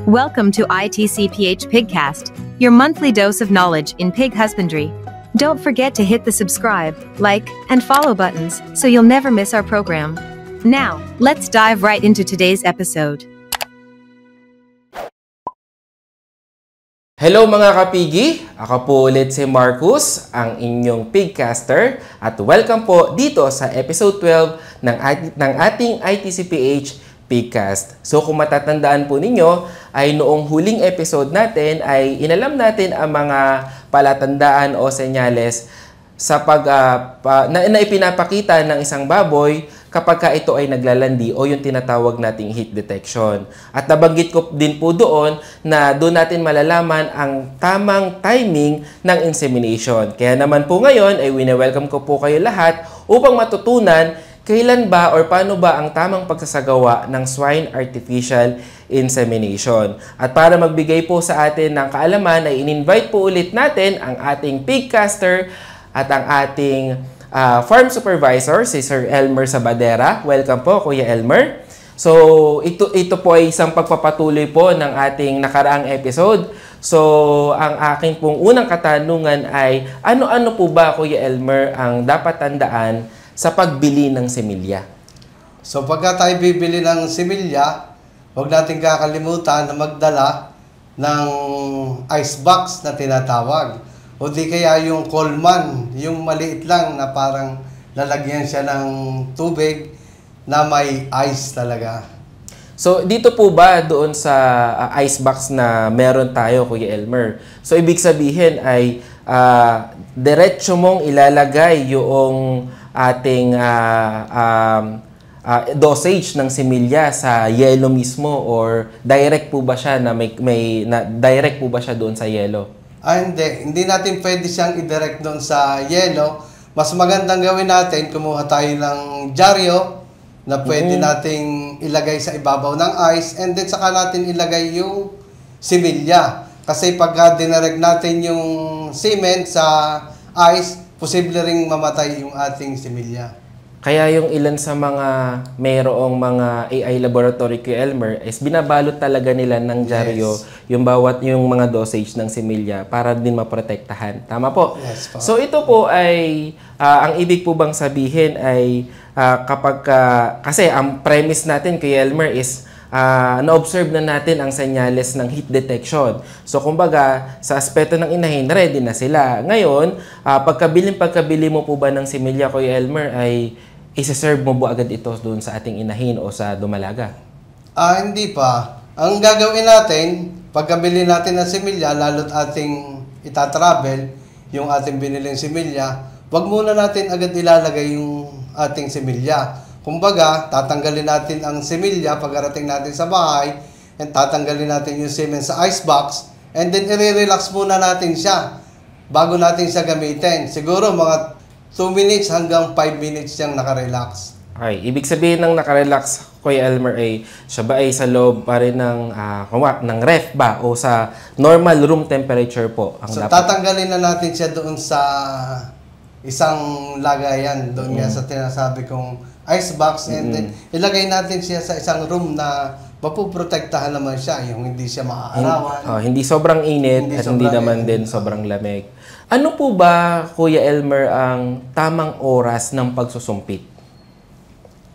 Welcome to ITCPH Pigcast, your monthly dose of knowledge in pig husbandry. Don't forget to hit the subscribe, like, and follow buttons so you'll never miss our program. Now, let's dive right into today's episode. Hello mga kapigi! Ako po ulit si Marcus, ang inyong pigcaster, at welcome po dito sa episode 12 ng ating ITCPH Pigcast. So kung matatandaan po ninyo, ay noong huling episode natin ay inalam natin ang mga palatandaan o senyales sa na ipinapakita ng isang baboy kapag ito ay naglalandi o yung tinatawag nating heat detection. At nabanggit ko din po doon na doon natin malalaman ang tamang timing ng insemination. Kaya naman po ngayon ay wini-welcome ko po kayo lahat upang matutunan kailan ba or paano ba ang tamang pagsasagawa ng swine artificial insemination. At para magbigay po sa atin ng kaalaman ay in-invite po ulit natin ang ating pigcaster at ang ating farm supervisor, si Sir Elmer Sabadera. Welcome po, Kuya Elmer. So, ito po ay isang pagpapatuloy po ng ating nakaraang episode. So, ang aking pong unang katanungan ay, ano-ano po ba, Kuya Elmer, ang dapat tandaan sa pagbili ng semilya? So, pagka tayo bibili ng semilya, huwag natin kakalimutan na magdala ng ice box na tinatawag. O di kaya yung Coleman, yung maliit lang na parang lalagyan siya ng tubig na may ice talaga. So, dito po ba doon sa ice box na meron tayo, Kuya Elmer? So, ibig sabihin ay diretso mong ilalagay yung ating dosage ng semilya sa yelo mismo or direct po ba siya na direct po ba siya doon sa yelo? Hindi. Hindi natin pwede siyang i-direct doon sa yelo. Mas magandang gawin natin, kumuha tayo ng dyaryo na pwede nating ilagay sa ibabaw ng ice and then saka natin ilagay yung similya. Kasi pagka dinirect natin yung semen sa ice, posible ring mamatay yung ating similya. Kaya yung ilan sa mga mayroong mga AI laboratory kay Elmer is binabalot talaga nila ng dyaryo yung mga dosage ng semilya para din maprotektahan. Tama po? Yes po. So ito po ay ang ibig po bang sabihin ay kasi ang premise natin kay Elmer is na-observe na natin ang senyales ng heat detection. So, kumbaga, sa aspeto ng inahin, ready na sila. Ngayon, pagkabili mo po ba ng semilya, Kuya Elmer, ay isa-serve mo po agad ito doon sa ating inahin o sa dumalaga? Hindi pa. Ang gagawin natin, pagkabili natin ng semilya, lalo't ating itatravel, yung ating biniling semilya, wag muna natin agad ilalagay yung ating semilya. Kumbaga, tatanggalin natin ang semilya pagkarating natin sa bahay, and tatanggalin natin yung semen sa ice box, and then i-relax muna natin siya bago natin siya gamitin. Siguro mga 2 minutes hanggang 5 minutes siyang nakarelax. Okay, ibig sabihin ng nakarelax, Kuya Elmer, ay siya ba ay sa loob pa rin ng ref ba o sa normal room temperature po? So, tatanggalin na natin siya doon sa isang lagayan, doon nga sa tinasabi kong ice box, and then ilagay natin siya sa isang room na mapuprotektahan naman siya, yung hindi siya maaarawan. Hindi sobrang init at hindi naman din sobrang lamig. Ano po ba, Kuya Elmer, ang tamang oras ng pagsusumpit?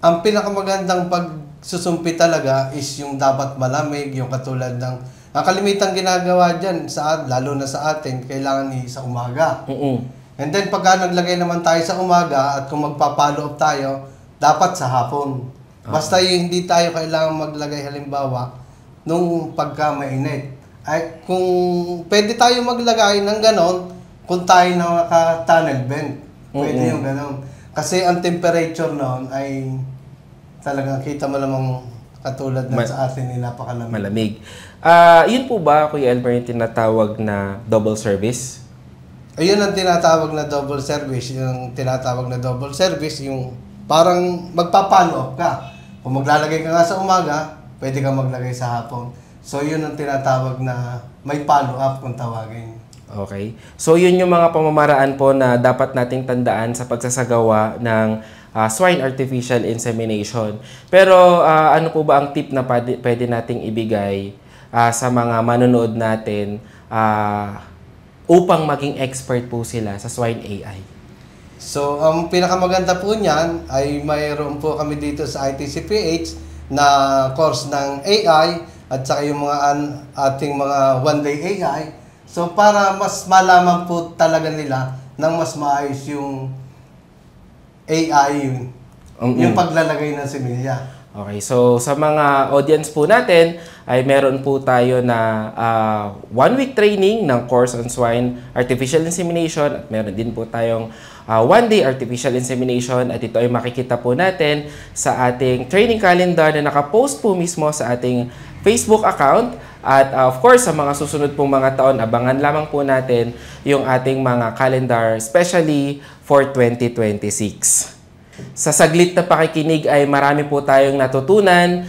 Ang pinakamagandang pagsusumpit talaga is yung dapat malamig, yung katulad ng ang kalimitang ginagawa dyan, lalo na sa atin, kailangan sa umaga. And then pagka naglagay naman tayo sa umaga at kung magpa-follow up tayo, dapat sa hapon. Basta hindi tayo kailangan maglagay halimbawa nung pagka mainit. Ay, kung pwede tayo maglagay ng ganon, kung tayo naka-tunnel vent, pwede yung ganon. Kasi ang temperature noon ay talagang kita mo namang katulad na sa atin ay napakalamig. Malamig. Yun po ba, Kuya Elmer, yung tinatawag na double service? Ayun ang tinatawag na double service. Yung tinatawag na double service, yung parang magpa-follow up ka. Kung maglalagay ka nga sa umaga, pwede ka maglagay sa hapon. So, yun ang tinatawag na may follow up kung tawagin. Okay. So, yun yung mga pamamaraan po na dapat nating tandaan sa pagsasagawa ng swine artificial insemination. Pero ano po ba ang tip na pwede nating ibigay sa mga manonood natin upang maging expert po sila sa swine AI? So, ang pinakamaganda po niyan ay mayroon po kami dito sa ITCPH na course ng AI at saka yung mga ating mga one-day AI. So, para mas malaman po talaga nila ng mas maayos yung AI, yung paglalagay ng similya. Okay, so sa mga audience po natin ay meron po tayo na 1-week training ng course on swine artificial insemination at meron din po tayong 1-day artificial insemination at ito ay makikita po natin sa ating training calendar na nakapost po mismo sa ating Facebook account. At of course, sa mga susunod pong mga taon, abangan lamang po natin yung ating mga calendar, especially for 2026. Sa saglit na pakikinig ay marami po tayong natutunan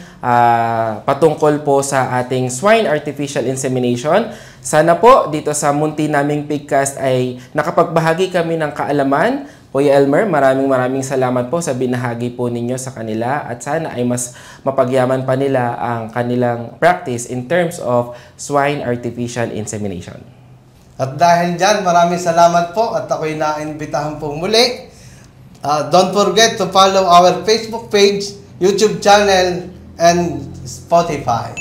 patungkol po sa ating swine artificial insemination. Sana po dito sa munti naming Pigcast ay nakapagbahagi kami ng kaalaman. Kuya Elmer, maraming salamat po sa binahagi po ninyo sa kanila at sana ay mas mapagyaman pa nila ang kanilang practice in terms of swine artificial insemination. At dahil dyan, maraming salamat po at ako'y naimbitahan po muli. Don't forget to follow our Facebook page, YouTube channel, and Spotify.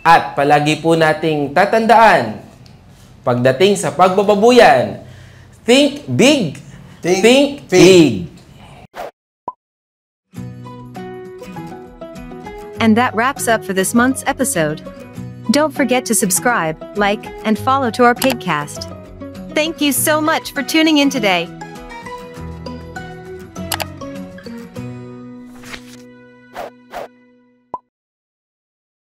At palagi po nating tatandaan, pagdating sa pagbababuyan, think big, think big. And that wraps up for this month's episode. Don't forget to subscribe, like, and follow to our Pigcast. Thank you so much for tuning in today.